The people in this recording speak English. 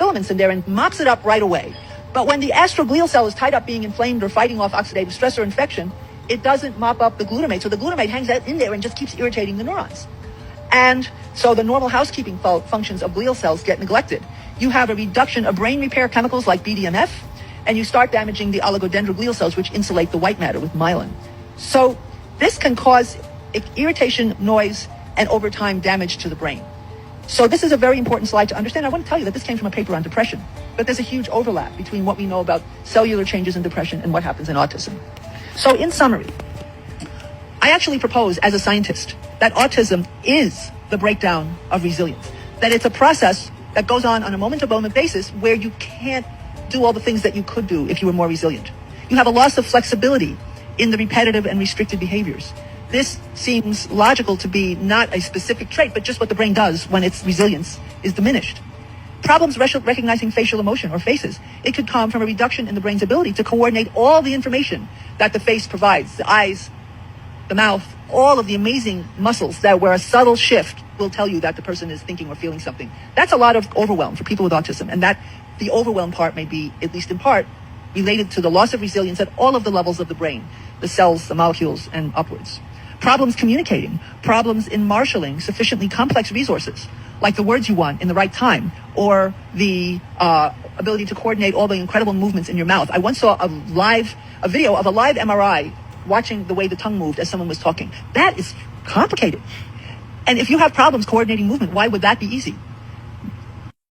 filaments in there and mops it up right away. But when the astroglial cell is tied up being inflamed or fighting off oxidative stress or infection, it doesn't mop up the glutamate. So the glutamate hangs out in there and just keeps irritating the neurons. And so the normal housekeeping functions of glial cells get neglected. You have a reduction of brain repair chemicals like BDNF, and you start damaging the oligodendroglial cells, which insulate the white matter with myelin. So this can cause irritation, noise, and over time damage to the brain. So this is a very important slide to understand. I want to tell you that this came from a paper on depression, but there's a huge overlap between what we know about cellular changes in depression and what happens in autism. So in summary, I actually propose as a scientist that autism is the breakdown of resilience, that it's a process that goes on a moment-to-moment basis where you can't do all the things that you could do if you were more resilient. You have a loss of flexibility in the repetitive and restricted behaviors. This seems logical to be not a specific trait, but just what the brain does when its resilience is diminished. Problems recognizing facial emotion or faces. It could come from a reduction in the brain's ability to coordinate all the information that the face provides, the eyes, the mouth, all of the amazing muscles that where a subtle shift will tell you that the person is thinking or feeling something. That's a lot of overwhelm for people with autism, and that the overwhelm part may be, at least in part, related to the loss of resilience at all of the levels of the brain, the cells, the molecules, and upwards. Problems communicating, problems in marshaling sufficiently complex resources, like the words you want in the right time, or the ability to coordinate all the incredible movements in your mouth. I once saw a video of a live MRI watching the way the tongue moved as someone was talking. That is complicated. And if you have problems coordinating movement, why would that be easy?